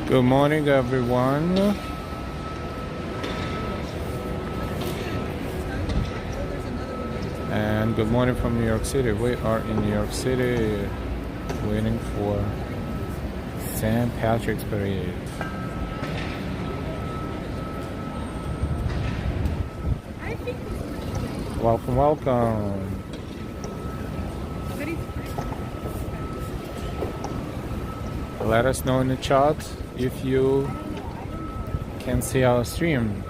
Good morning, everyone. And good morning from New York City. We are in New York City waiting for St. Patrick's Parade. Welcome, welcome. Let us know in the chat if you can see our stream.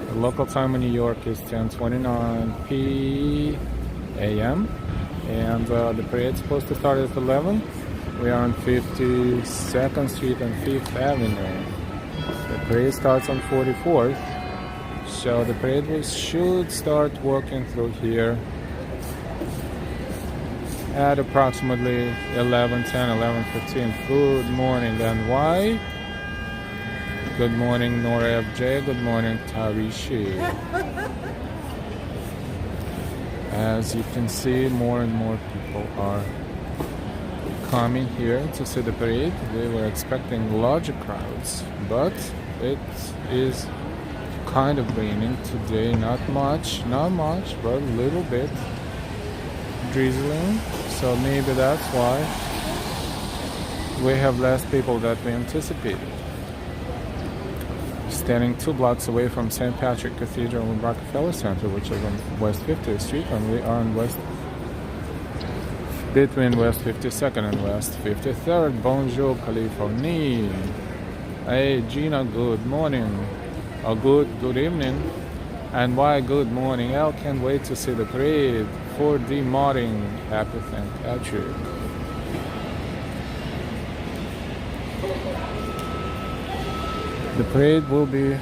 The local time in New York is 10:29 p.m. and the parade is supposed to start at 11. We are on 52nd Street and 5th Avenue. The parade starts on 44th, so the parade should start walking through here at approximately 11:10, 11:15. Good morning, NY. Good morning, Nora FJ. Good morning, Tarishi. As you can see, more and more people are coming here to see the parade. We were expecting larger crowds, but it is kind of raining today. Not much, but a little bit drizzling. So maybe that's why we have less people than we anticipated. Standing 2 blocks away from St. Patrick Cathedral and Rockefeller Center, which is on West 50th Street, and we are on between West 52nd and West 53rd. Bonjour, California. Hey, Gina, good morning. Or good evening. And why good morning? I can't wait to see the parade. For the morning, happy St. Patrick. The parade will be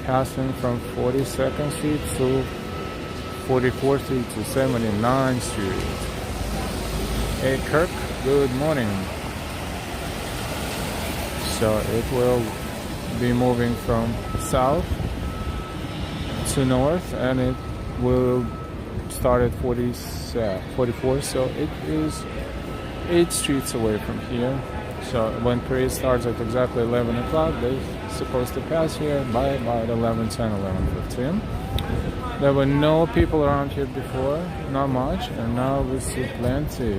passing from 42nd Street to 44th Street to 79th Street. Hey Kirk, good morning. So it will be moving from south to north, and it will start at 44, so it is 8 streets away from here. So when parade starts at exactly 11 o'clock, they're supposed to pass here by about 11:10, 11:15. There were no people around here before, not much, and now we see plenty.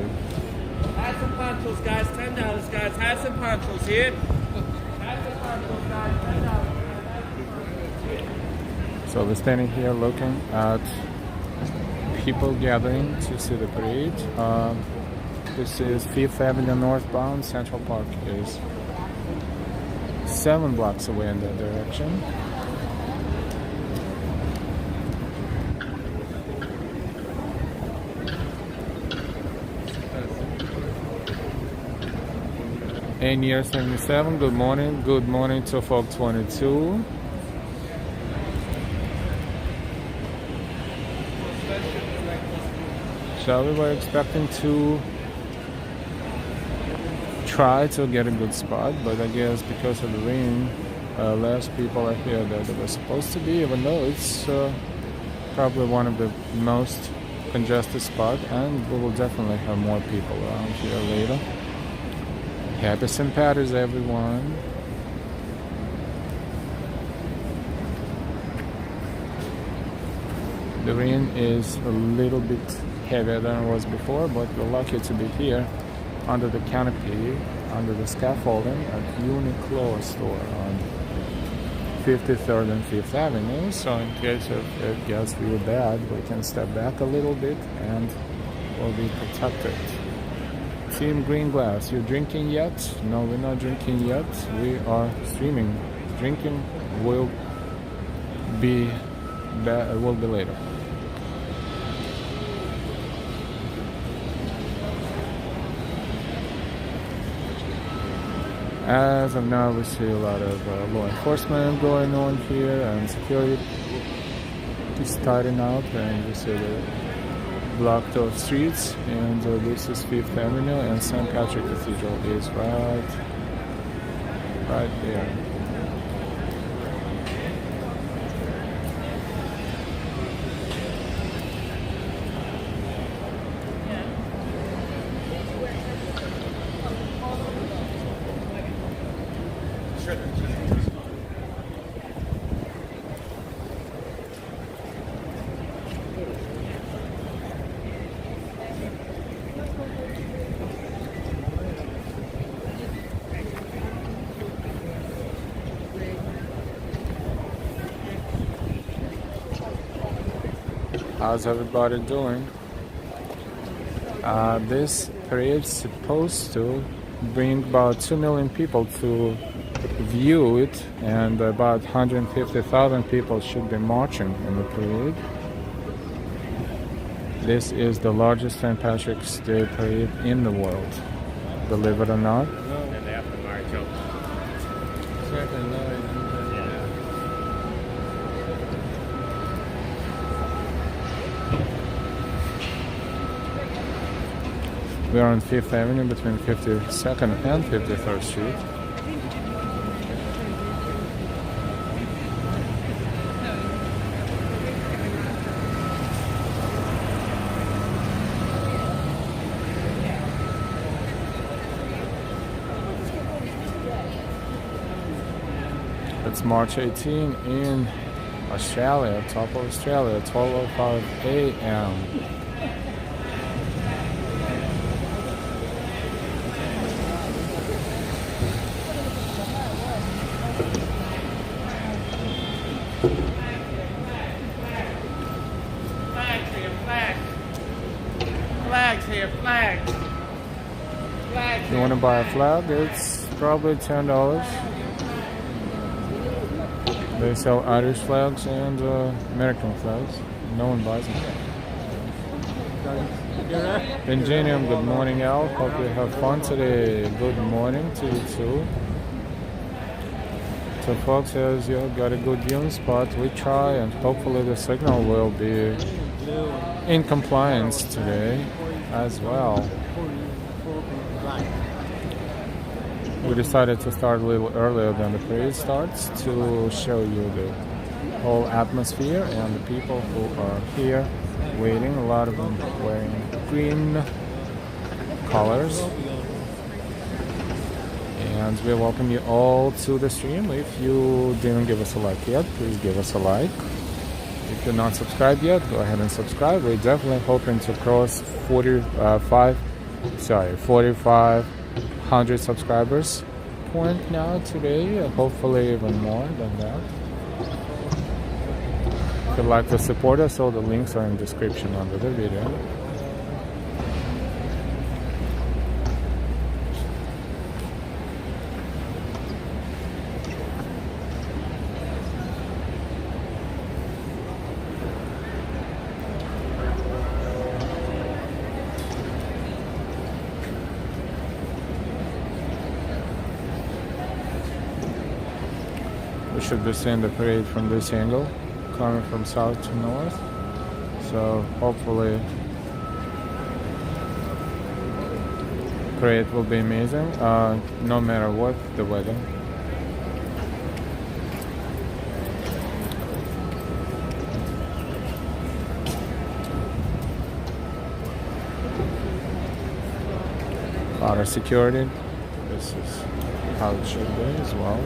Hats and ponchos, guys, $10, guys. Hats and ponchos here. Hats and ponchos, guys, $10. So we're standing here looking at people gathering to see the parade. This is 5th Avenue northbound. Central Park is 7 blocks away in that direction. In year 77, good morning. Good morning to Folk 22. So we were expecting to try to get a good spot, but I guess because of the rain, less people are here than they were supposed to be, even though it's probably one of the most congested spots, and we will definitely have more people around here later. Happy St. Patrick's, everyone. The rain is a little bit heavier than it was before, but we're lucky to be here under the canopy, under the scaffolding at Uniqlo store on 53rd and 5th Avenue. So in case it gets real bad, we can step back a little bit and we'll be protected. Team Green Glass, you drinking yet? No, we're not drinking yet. We are streaming. Drinking will be later. As of now, we see a lot of law enforcement going on here, and security is tidying out, and we see the blocked off streets, and this is 5th Avenue, and St. Patrick Cathedral is right there. How's everybody doing? This parade's supposed to bring about 2 million people to view it, and about 150,000 people should be marching in the parade. This is the largest St. Patrick's Day parade in the world, believe it or not. And they have to march up. We are on 5th Avenue between 52nd and 53rd Street. It's March 18 in Australia, top of Australia, 12:05 a.m. Flags here, flags. Flags here, flags. Flags If you here, want to buy a flags. flag, it's probably $10. They sell Irish flags and American flags. No one buys them. Ingenium, good morning, Al. Hope you have fun today. Good morning to you too. So folks, says you got a good viewing spot. We try, and hopefully the signal will be in compliance today as well. We decided to start a little earlier than the parade starts to show you the whole atmosphere and the people who are here waiting. A lot of them wearing green colors. And we welcome you all to the stream. If you didn't give us a like yet, please give us a like. If you're not subscribed yet, go ahead and subscribe. We're definitely hoping to cross 4,500 subscribers point now today, hopefully even more than that. If you'd like to support us, all the links are in the description under the video. We should be seeing the parade from this angle, coming from south to north. So hopefully parade will be amazing, no matter what the weather. A lot of security. This is how it should be as well.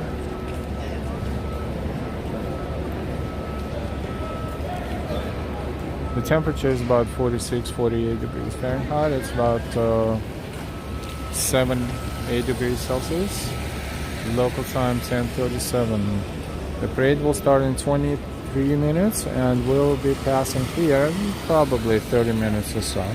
The temperature is about 46, 48 degrees Fahrenheit. It's about 7-8 degrees Celsius. Local time 10:37. The parade will start in 23 minutes and we'll be passing here in probably 30 minutes or so.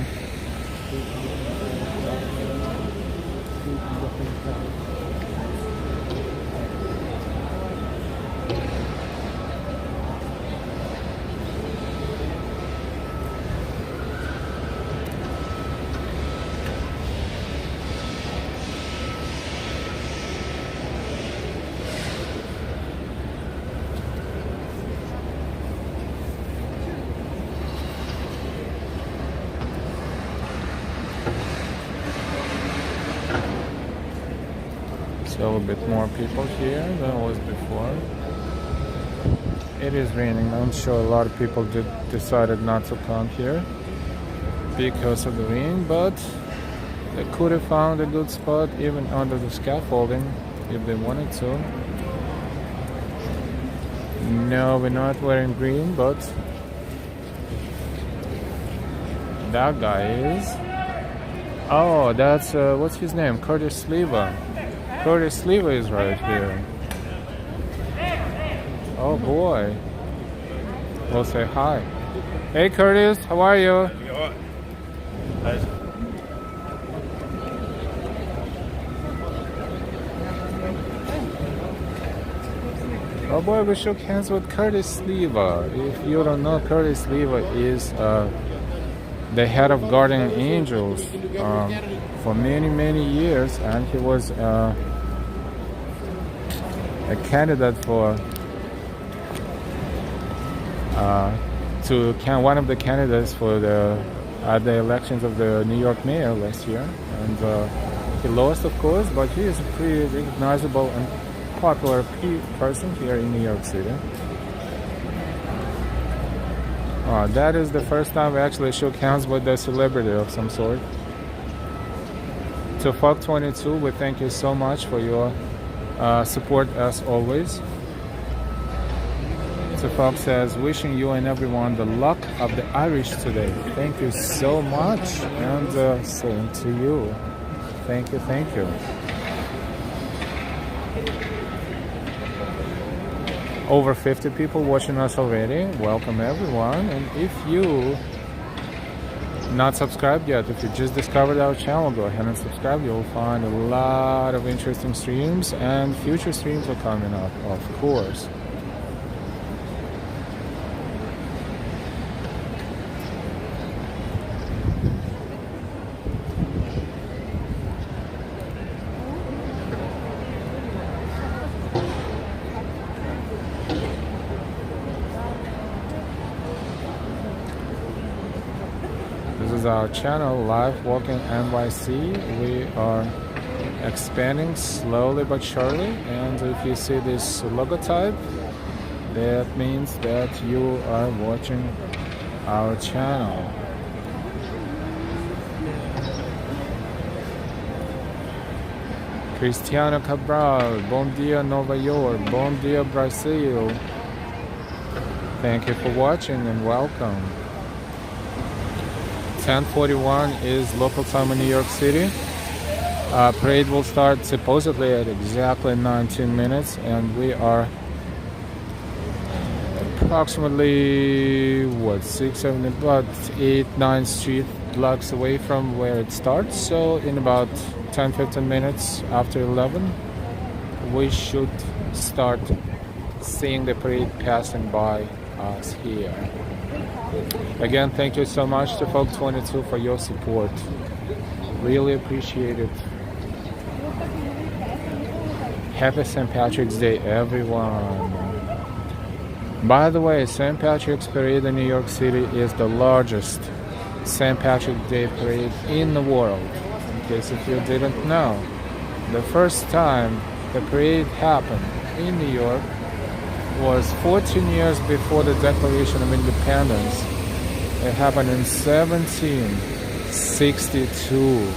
Still a bit more people here than was before. It is raining. I'm sure a lot of people decided not to come here because of the rain, but they could have found a good spot even under the scaffolding if they wanted to. No, we're not wearing green, but that guy is. Oh, that's what's his name? Curtis Sliva. Curtis Sliva is right here. Oh boy. We'll say hi. Hey Curtis, how are you? Oh boy, we shook hands with Curtis Leva. If you don't know, Curtis Leva is the head of Guardian Angels for many years, and he was a candidate for one of the candidates for the elections of the New York mayor last year, and he lost, of course, but he is a pretty recognizable and popular person here in New York City. That is the first time we actually shook hands with a celebrity of some sort. To Folk22, we thank you so much for your support as always. So Folk says, wishing you and everyone the luck of the Irish today. Thank you so much, and same to you. Thank you, thank you. Over 50 people watching us already. Welcome everyone. And if you not subscribed yet, if you just discovered our channel, go ahead and subscribe. You'll find a lot of interesting streams, and future streams are coming up, of course. Our channel, Live Walking NYC. We are expanding slowly but surely, and if you see this logotype, that means that you are watching our channel. Cristiano Cabral, bom dia Nova York, bom dia Brazil. Thank you for watching and welcome. 10:41 is local time in New York City. Parade will start supposedly at exactly 19 minutes, and we are approximately 6, 7, about 8, 9 street blocks away from where it starts. So in about 10-15 minutes after 11, we should start seeing the parade passing by us here. Again, thank you so much to Folk22 for your support. Really appreciate it. Happy St. Patrick's Day, everyone. By the way, St. Patrick's Parade in New York City is the largest St. Patrick's Day parade in the world. In case if you didn't know, the first time the parade happened in New York was 14 years before the Declaration of Independence. It happened in 1762.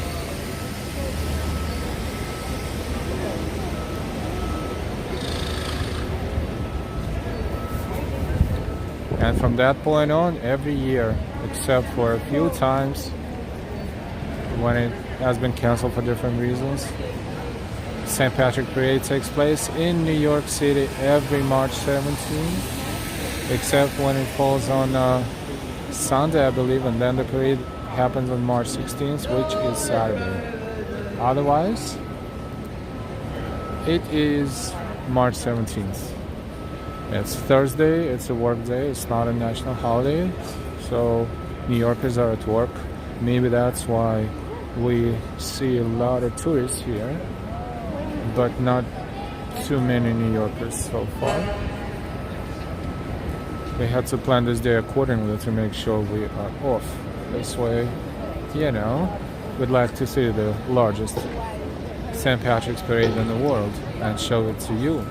And from that point on, every year, except for a few times when it has been canceled for different reasons, St. Patrick Parade takes place in New York City every March 17th, except when it falls on Sunday, I believe, and then the parade happens on March 16th, which is Saturday. Otherwise, it is March 17th. It's Thursday, it's a work day, it's not a national holiday, so New Yorkers are at work. Maybe that's why we see a lot of tourists here, but not too many New Yorkers so far. We had to plan this day accordingly to make sure we are off. This way, you know, we'd like to see the largest St. Patrick's Parade in the world and show it to you.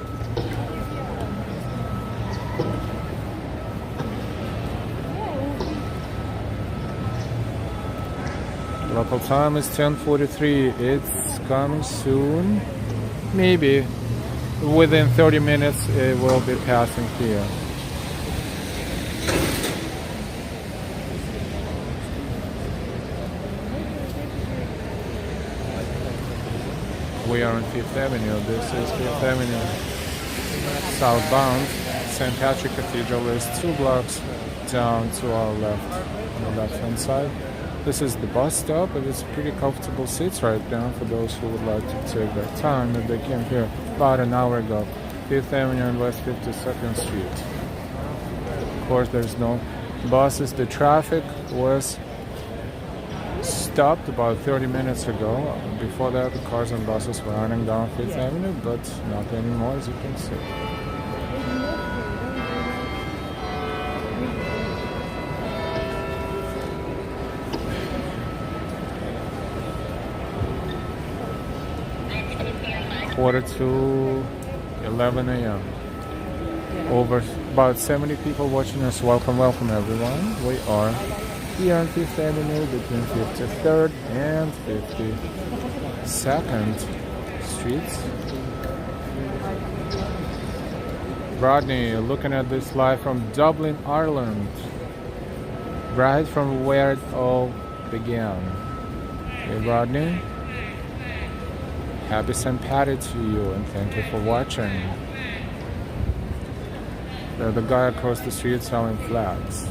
Local time is 10:43. It's coming soon. Maybe within 30 minutes it will be passing here. We are on 5th Avenue. This is 5th Avenue southbound, St. Patrick Cathedral is 2 blocks down to our left, on the left-hand side. This is the bus stop, but it's pretty comfortable seats right now for those who would like to take their time if they came here about an hour ago. 5th Avenue and West 52nd Street. Of course, there's no buses. The traffic was stopped about 30 minutes ago. Before that, the cars and buses were running down 5th Avenue, but not anymore, as you can see. Quarter to 11 a.m. Over about 70 people watching us. Welcome, welcome everyone. We are here on 5th Avenue between 53rd and 52nd Streets. Rodney, looking at this live from Dublin, Ireland. Right from where it all began. Hey Rodney. Happy St. Patrick's to you and thank you for watching. There's the guy across the street selling flags.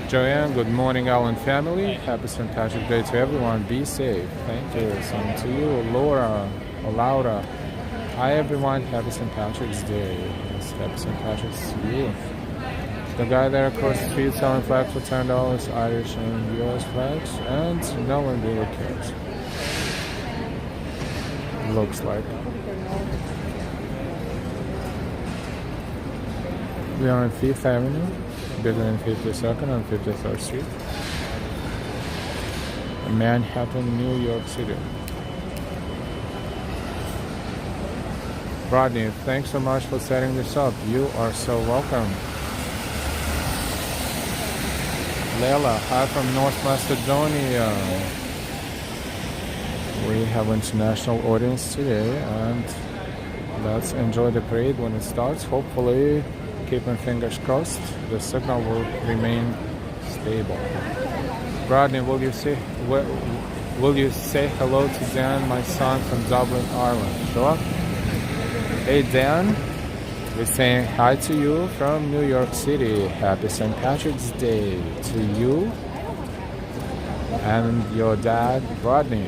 Joanne, good morning, Alan family. Happy St. Patrick's Day to everyone. Be safe. Thank you. Same to you, Laura. Hi everyone. Happy St. Patrick's Day. Yes, happy St. Patrick's to you. The guy there across the street selling flags for $10, Irish and US flags, and no one really cares. Looks like. We are on 5th Avenue, between 52nd and 53rd Street. Manhattan, New York City. Rodney, thanks so much for setting this up. You are so welcome. Leila, hi from North Macedonia. We have international audience today, and let's enjoy the parade when it starts. Hopefully, keeping fingers crossed, the signal will remain stable. Rodney, will you say hello to Dan, my son from Dublin, Ireland? Sure. Hey Dan, we're saying hi to you from New York City. Happy St. Patrick's Day to you and your dad, Rodney.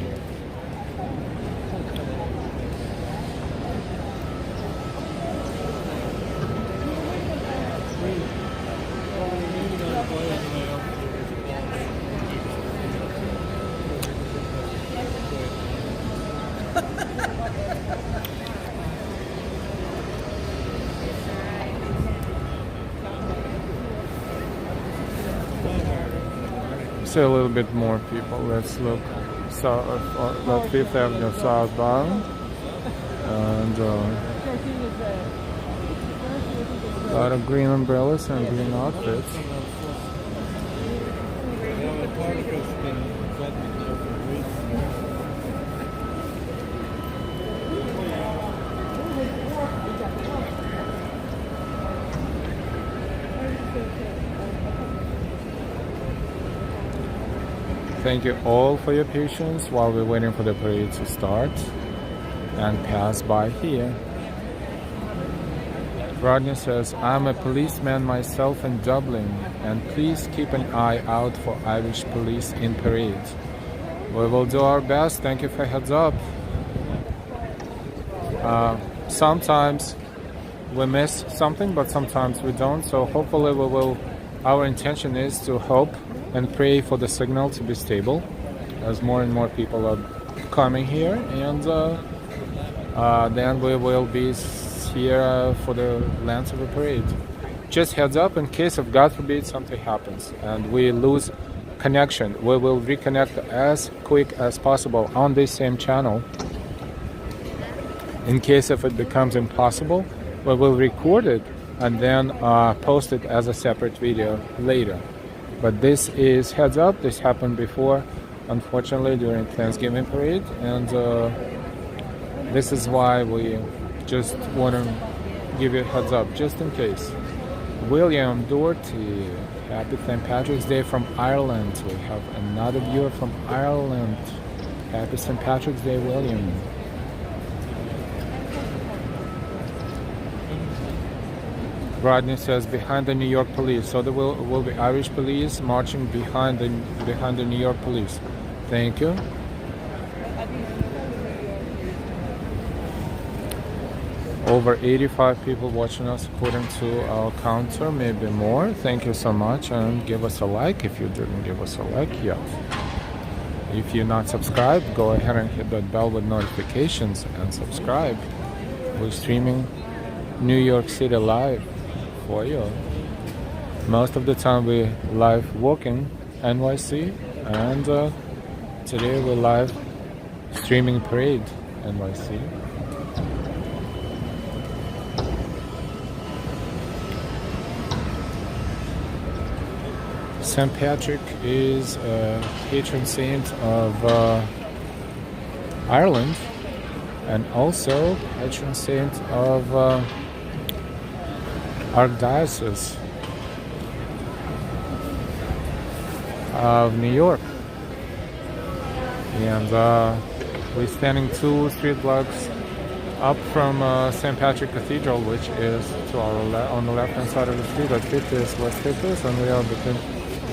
See a little bit more people. Let's look south, 5th Avenue southbound, and a lot of green umbrellas and green outfits. Thank you all for your patience while we're waiting for the parade to start and pass by here. Rodney says, I'm a policeman myself in Dublin, and please keep an eye out for Irish police in parade. We will do our best. Thank you for heads up. Sometimes we miss something, but sometimes we don't. So hopefully we will. Our intention is to hope and pray for the signal to be stable as more and more people are coming here, and then we will be here for the length of the parade. Just heads up, in case of God forbid something happens and we lose connection, we will reconnect as quick as possible on this same channel. In case if it becomes impossible, we will record it and then post it as a separate video later. But this is heads up. This happened before, unfortunately, during Thanksgiving parade, and this is why we just want to give you a heads up, just in case. William Doherty, happy St. Patrick's Day from Ireland. We have another viewer from Ireland. Happy St. Patrick's Day, William. Rodney says behind the New York police. So there will be Irish police marching behind the New York police. Thank you. Over 85 people watching us according to our counter, maybe more. Thank you so much, and give us a like if you didn't give us a like yet. If you're not subscribed, go ahead and hit that bell with notifications and subscribe. We're streaming New York City live for you. Most of the time we live walking NYC, and today we're live streaming Parade NYC. St. Patrick is a patron saint of Ireland, and also patron saint of Archdiocese of New York. And we're standing 2 street blocks up from St. Patrick Cathedral, which is to our on the left hand side of the street. At 50th, West 50th, and we are between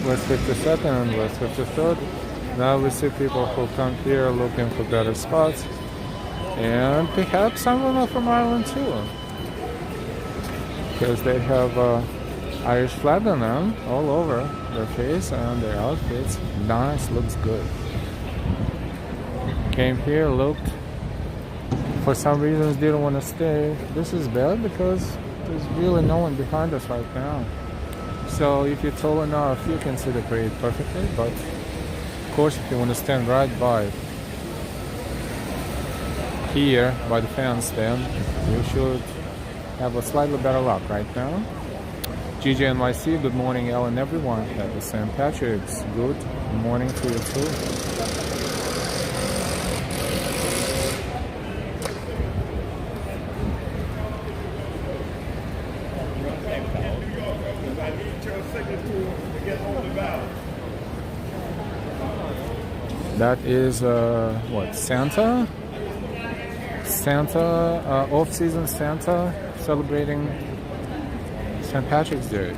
West 52nd and West 53rd. Now we see people who come here looking for better spots, and perhaps some of them are from Ireland too, because they have Irish flag on them all over their face, and their outfits nice, looks good. Came here, looked, for some reasons didn't want to stay. This is bad because there's really no one behind us right now. So if you're tall enough, you can see the parade perfectly, but of course if you want to stand right by here, by the fence, then you should have a slightly better luck right now. NYC, good morning, Ellen, everyone. Happy St. Patrick's. Good morning to you too. That is what, Santa, off-season Santa celebrating St. Patrick's Day.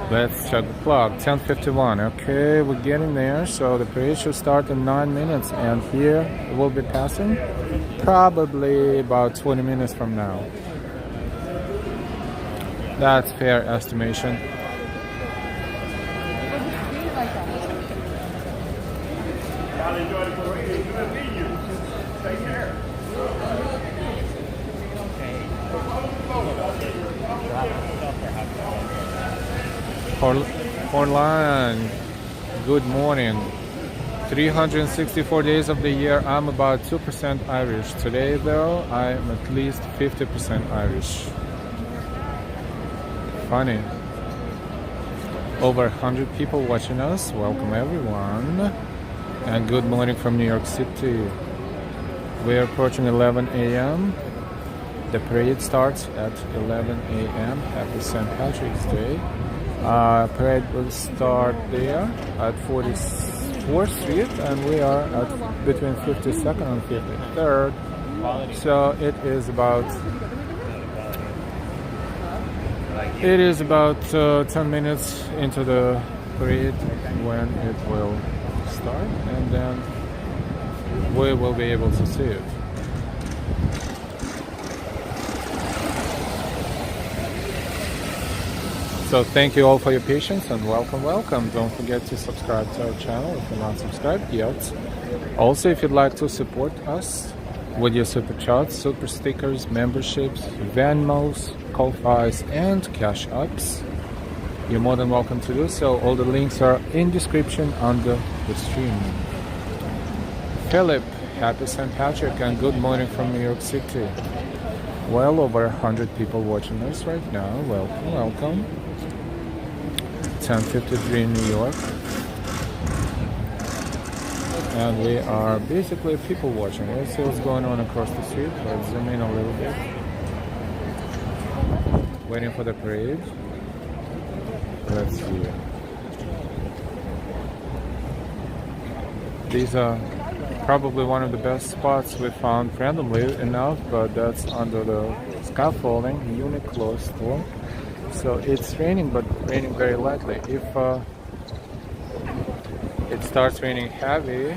Let's check the clock. 10:51. Okay, we're getting there. So the parade should start in 9 minutes, and here we'll be passing probably about 20 minutes from now. That's fair estimation. Horline, good morning. 364 days of the year, I'm about 2% Irish. Today, though, I'm at least 50% Irish. Funny. Over 100 people watching us. Welcome, everyone. And good morning from New York City. We're approaching 11 a.m. The parade starts at 11 a.m. Happy St. Patrick's Day. Parade will start there at 44th Street, and we are at between 52nd and 53rd. So it is about 10 minutes into the parade when it will start, and then we will be able to see it. So thank you all for your patience, and welcome. Don't forget to subscribe to our channel if you're not subscribed yet. Also, if you'd like to support us with your super chats, super stickers, memberships, Venmos, Ko-Fis, and Cash Apps, you're more than welcome to do so. All the links are in description under the stream. Philip, happy St. Patrick, and good morning from New York City. Well over 100 people watching us right now. Welcome. 10:53 in New York. And we are basically people watching. Let's see what's going on across the street. Let's zoom in a little bit. Waiting for the parade. Let's see. These are probably one of the best spots we found randomly enough, but that's under the scaffolding, Uniqlo store. So it's raining, but raining very lightly. If it starts raining heavy,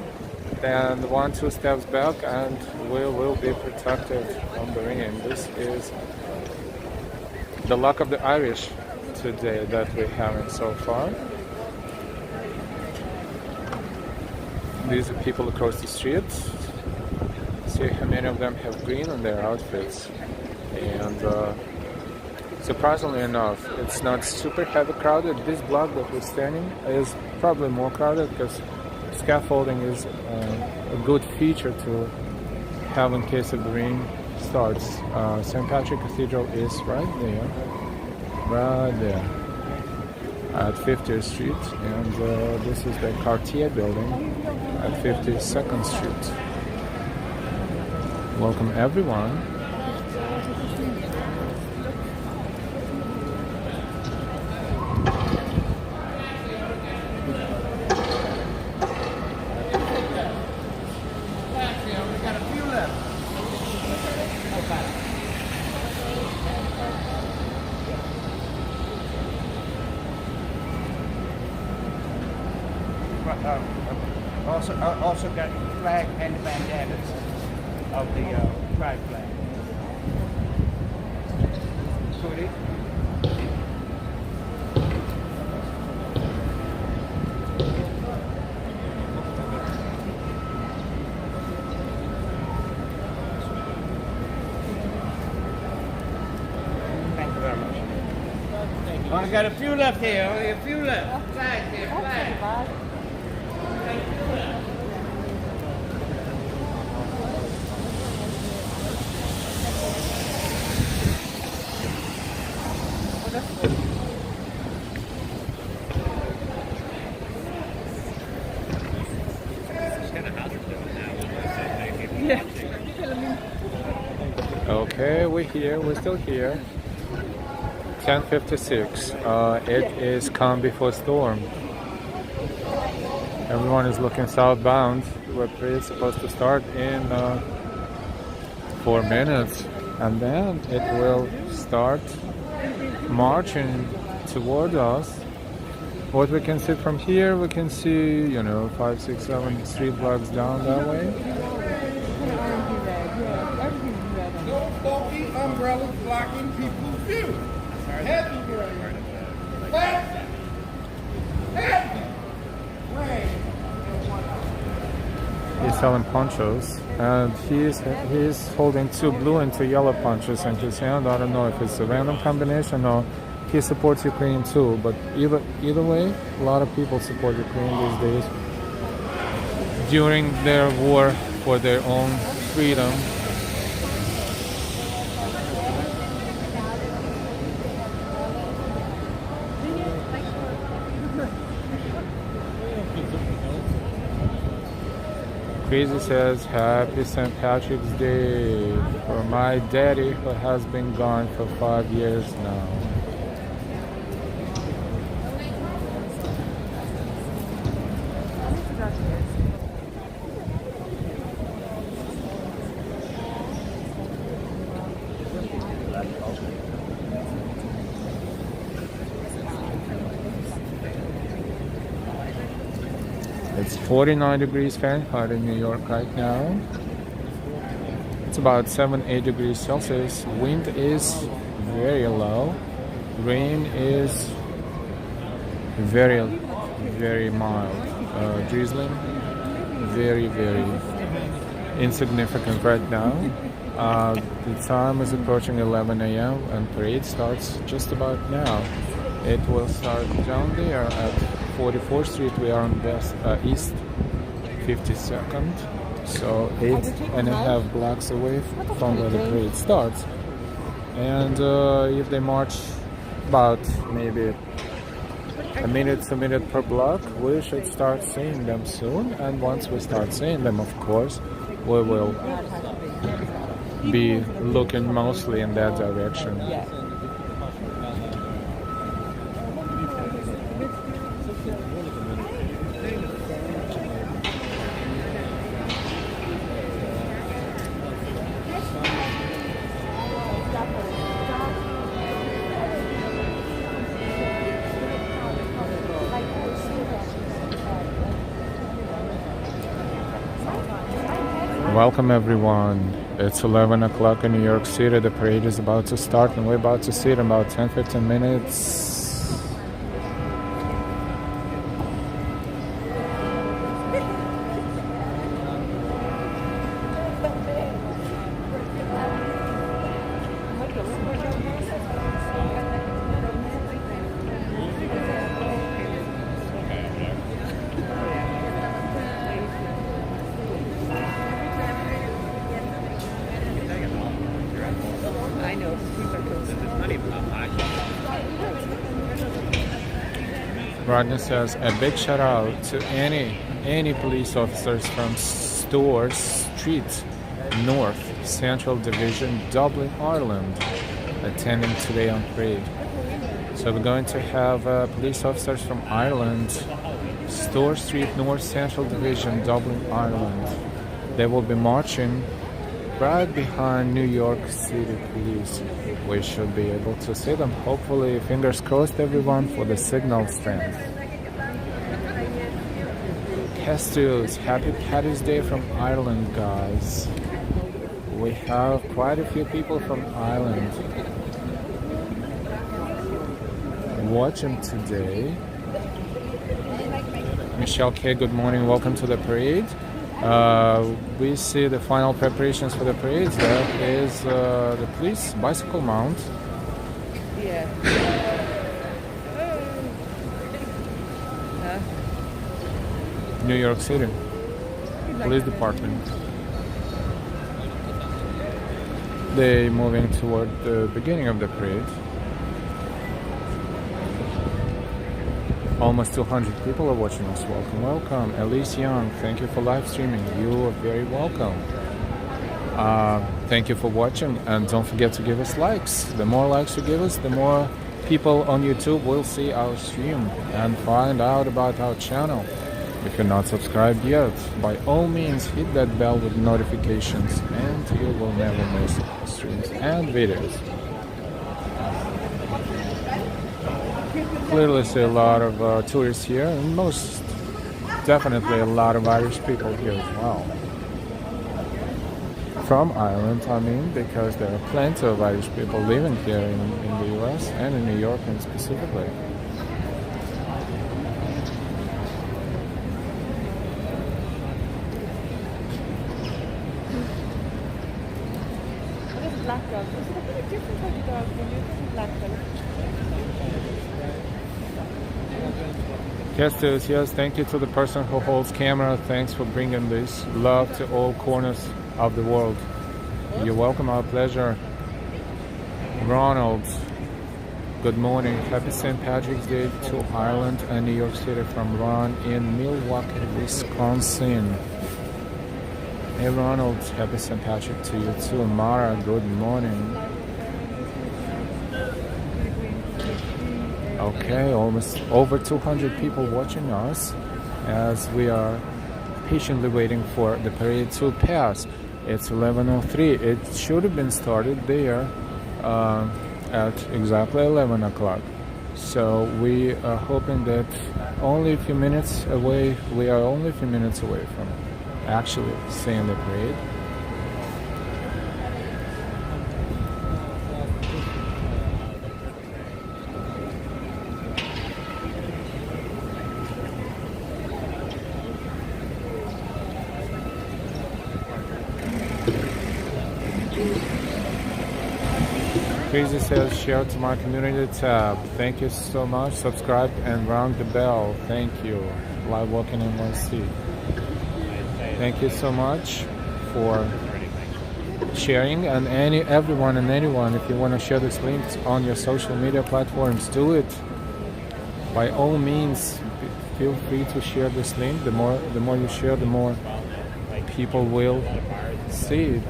then 1-2 steps back and we will be protected from the rain. This is the luck of the Irish today that we're having so far. These are people across the street. See how many of them have green on their outfits. And surprisingly enough, it's not super heavy crowded. This block that we're standing is probably more crowded because scaffolding is a good feature to have in case of the rain starts. St. Patrick Cathedral is right there at 50th Street, and this is the Cartier building at 52nd Street. Welcome everyone. Also got the flag and the bandanas of the pride flag. Pretty. Thank you very much. Only got a few left here. Only a few left. Flag here. Flag. Okay, we're still here. 10:56. It is calm before storm. Everyone is looking southbound. We're supposed to start in 4 minutes, and then it will start marching toward us. What we can see from here, we can see, 5, 6, 7 street blocks down that way. No bulky umbrellas blocking people's view. Heavy rain. Heavy rain. He's selling ponchos, and he's holding 2 blue and 2 yellow ponchos in his hand. I don't know if it's a random combination or he supports Ukraine too, but either way, a lot of people support Ukraine these days during their war for their own freedom. Crazy says, Happy St. Patrick's Day for my daddy who has been gone for 5 years now. It's 49 degrees Fahrenheit in New York right now. It's about 7-8 degrees Celsius. Wind is very low. Rain is very, very mild. Drizzling, very, very insignificant right now. The time is approaching 11 a.m. and parade starts just about now. It will start down there at 44th Street. We are on East 52nd, so 8.5 blocks away from where the parade starts. And if they march about maybe a minute to minute per block. We should start seeing them soon, and once we start seeing them, of course, we will be looking mostly in that direction. Welcome everyone. It's 11 o'clock in New York City. The parade is about to start and we're about to see it in about 10-15 minutes. Rodney says a big shout out to any police officers from Store Street North Central Division, Dublin, Ireland, attending today on parade. So we're going to have police officers from Ireland, Store Street North Central Division, Dublin, Ireland. They will be marching right behind New York City Police. We should be able to see them. Hopefully, fingers crossed everyone for the signal strength. Castillos, happy Paddy's Day from Ireland, guys. We have quite a few people from Ireland watching today. Michelle K, good morning, welcome to the parade. We see the final preparations for the parades. There is the police bicycle mount. New York City Police Department. They moving toward the beginning of the parade. Almost 200 people are watching us. Welcome, welcome. Elise Young, thank you for live streaming. You are very welcome. Thank you for watching, and don't forget to give us likes. The more likes you give us, the more people on YouTube will see our stream and find out about our channel. If you're not subscribed yet, by all means hit that bell with notifications and you will never miss streams and videos. Clearly see a lot of tourists here, and most definitely a lot of Irish people here as well. From Ireland, I mean, because there are plenty of Irish people living here in the US and in New York and specifically. Black dog. There's a different type of dog when you're using black dog. Yes, thank you to the person who holds camera. Thanks for bringing this love to all corners of the world. You're welcome, our pleasure. Ronald, good morning. Happy St. Patrick's Day to Ireland and New York City from Ron in Milwaukee, Wisconsin. Hey Ronald, happy St. Patrick to you too. Mara, good morning. Okay, almost over 200 people watching us as we are patiently waiting for the parade to pass. It's 11:03. It should have been started there at exactly 11 o'clock. So we are hoping that only a few minutes away, we are only a few minutes away from actually seeing the parade. Crazy says share to my community tab. Thank you so much. Subscribe and ring the bell. Thank you. Live walking NYC. Thank you so much for sharing, and everyone and anyone, if you want to share this link on your social media platforms, do it. by all means, feel free to share this link. The more you share, the more people will see it.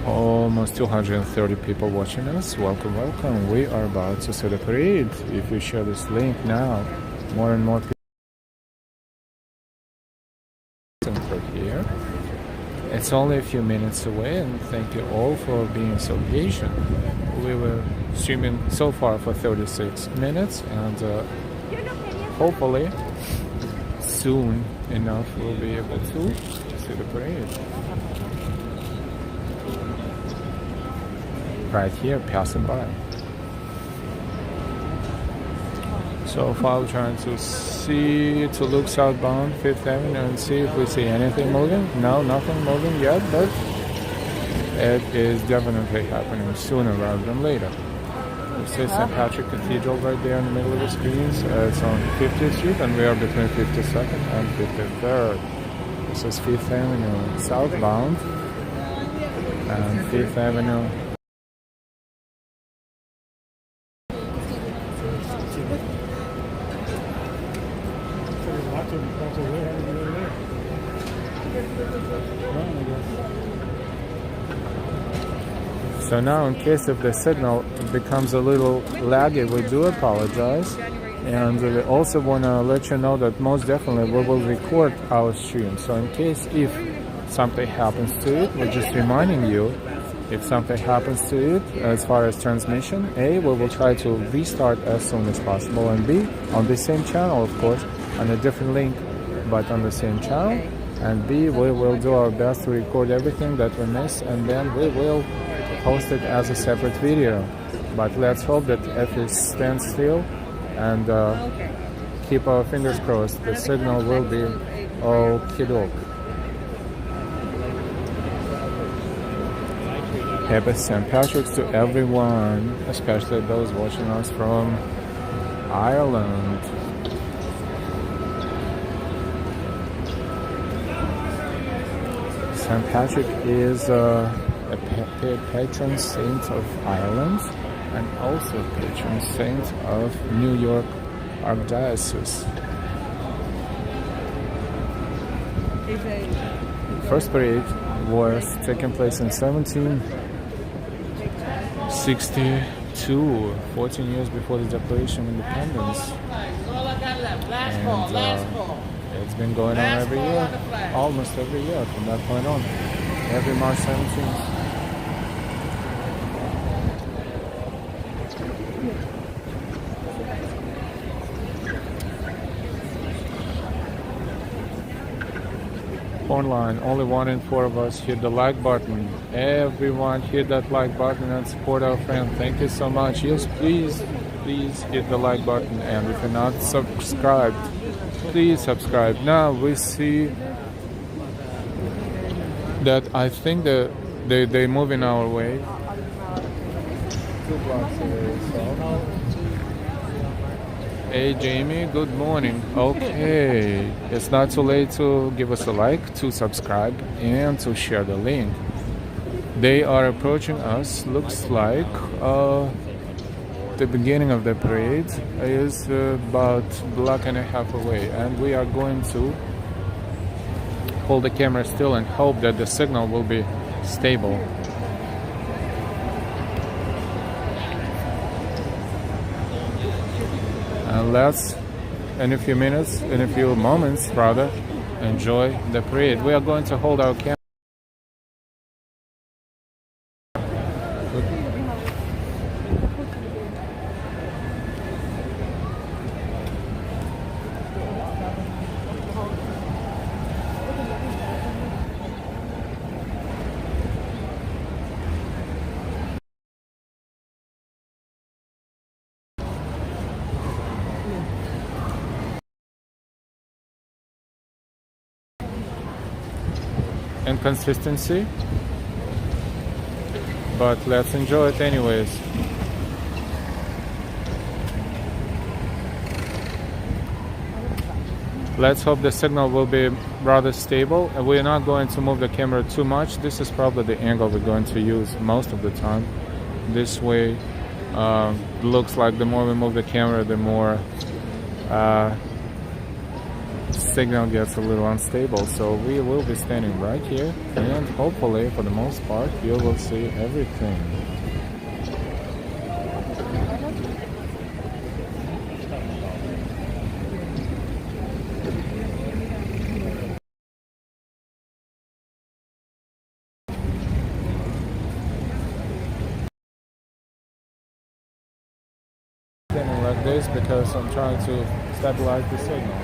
Almost 230 people watching us. Welcome, welcome. We are about to see the parade. If you share this link now, more and more people are here. It's only a few minutes away, and thank you all for being so patient. We were streaming so far for 36 minutes, and hopefully soon enough we'll be able to see the parade. Right here, passing by. So far, we're trying to look southbound 5th Avenue and see if we see anything moving. No, nothing moving yet, but it is definitely happening sooner rather than later. We see St. Patrick Cathedral right there in the middle of the screens. It's on 50th Street, and we are between 52nd and 53rd. This is 5th Avenue southbound and 5th Avenue. So now, in case if the signal becomes a little laggy, we do apologize. And we also want to let you know that most definitely we will record our stream. So in case if something happens to it, we're just reminding you, if something happens to it as far as transmission, A, we will try to restart as soon as possible, and B, on the same channel, of course, on a different link, but on the same channel. And B, we will do our best to record everything that we miss, and then we will post it as a separate video. But let's hope that if it stands still and keep our fingers crossed, the signal will be okie-doke. Happy St. Patrick's to everyone, especially those watching us from Ireland. St. Patrick is a patron saint of Ireland and also patron saint of New York Archdiocese. First parade was taking place in 1762, 14 years before the Declaration of Independence. And it's been going on every year, almost every year from that point on, every March 17th. Online, only 1 in 4 of us hit the like button. Everyone hit that like button and support our friend. Thank you so much. Yes, please hit the like button, and if you're not subscribed, please subscribe. Now we see that I think that they move in our way. 2 blocks away, so. Hey Jamie, good morning. Okay, it's not too late to give us a like, to subscribe, and to share the link. They are approaching us. Looks like the beginning of the parade is about a block and a half away, and we are going to hold the camera still and hope that the signal will be stable. And let's, in a few moments, enjoy the parade. We are going to hold our camera. And consistency. but let's enjoy it anyways. Let's hope the signal will be rather stable, and we're not going to move the camera too much. This is probably the angle we're going to use most of the time. This way, looks like the more we move the camera, the more signal gets a little unstable. So we will be standing right here, and hopefully, for the most part, you will see everything. Like this because I'm trying to stabilize the signal.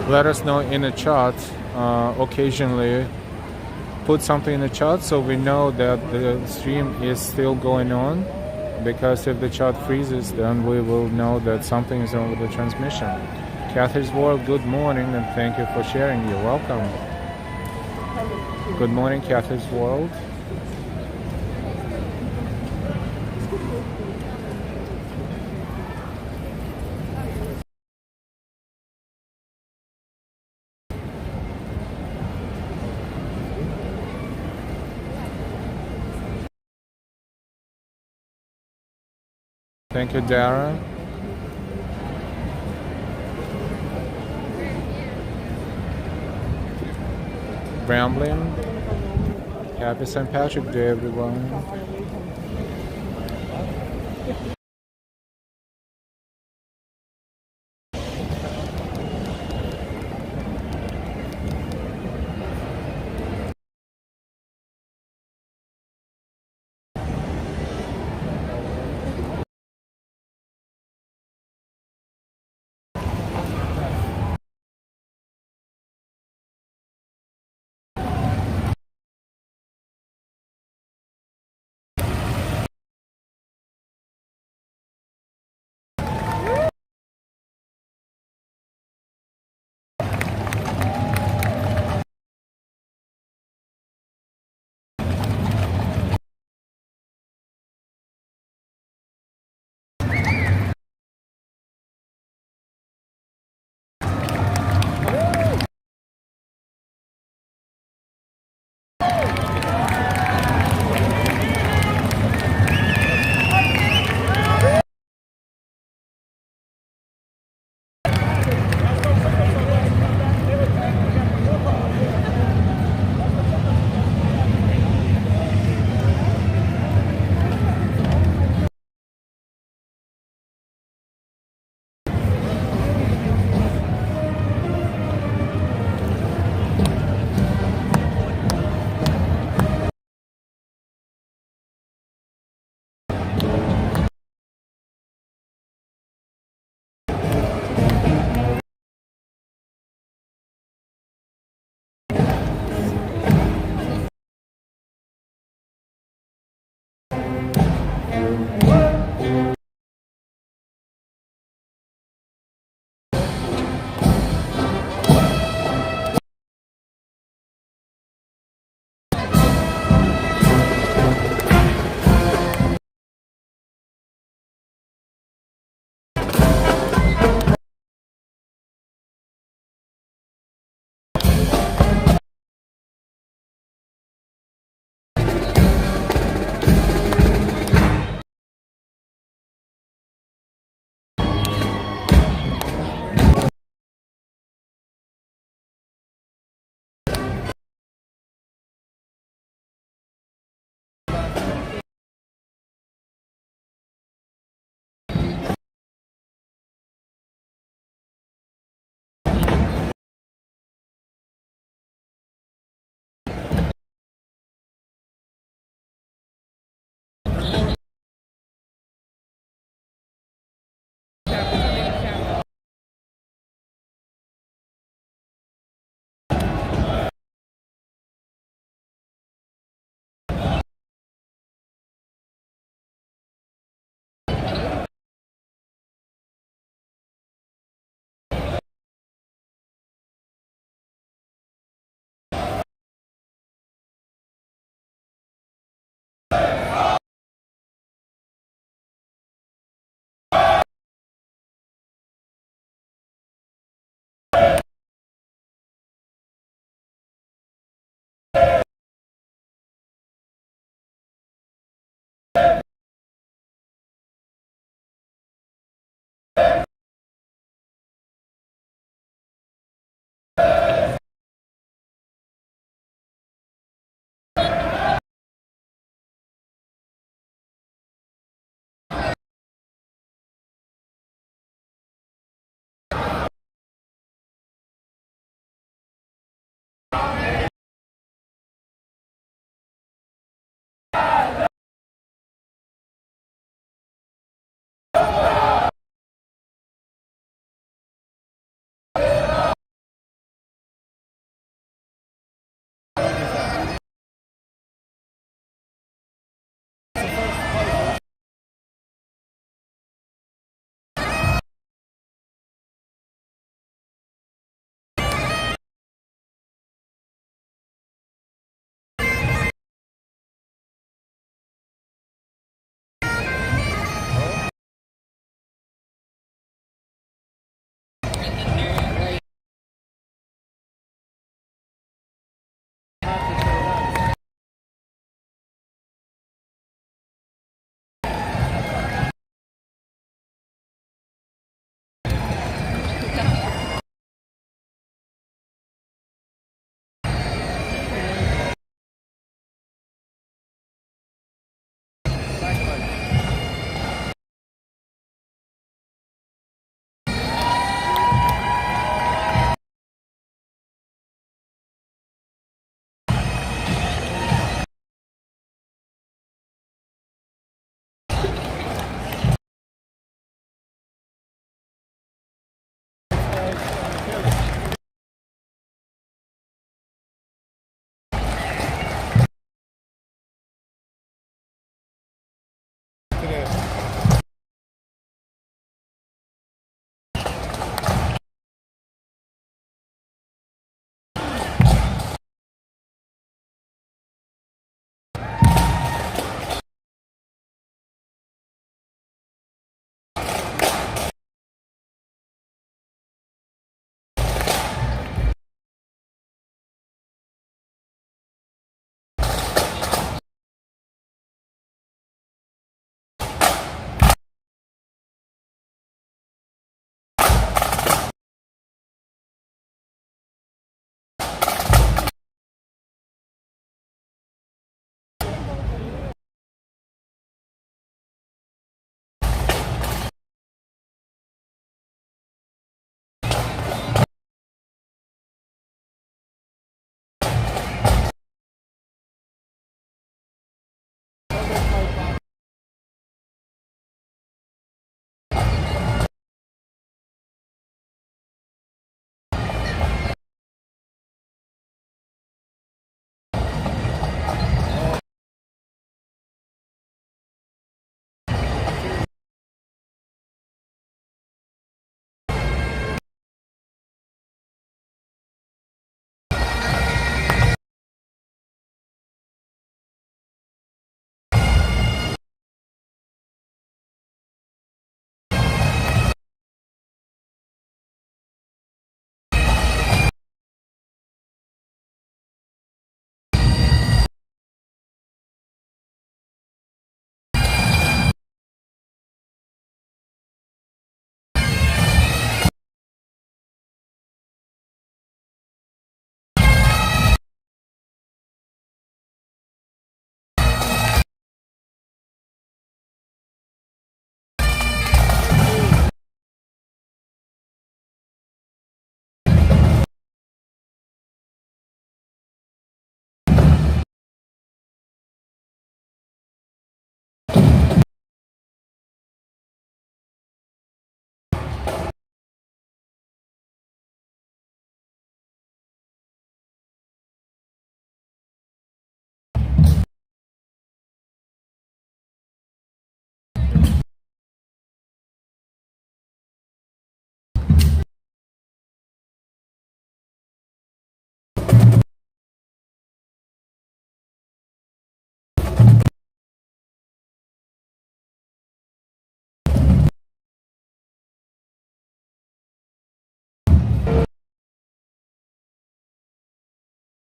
Let us know in the chat. Occasionally put something in the chat so we know that the stream is still going on, because if the chat freezes, then we will know that something is wrong with the transmission. Kathy's World, good morning, and thank you for sharing. You're welcome. Good morning, Kathy's World. Thank you, Darren. Rambling. Happy St. Patrick's Day, everyone.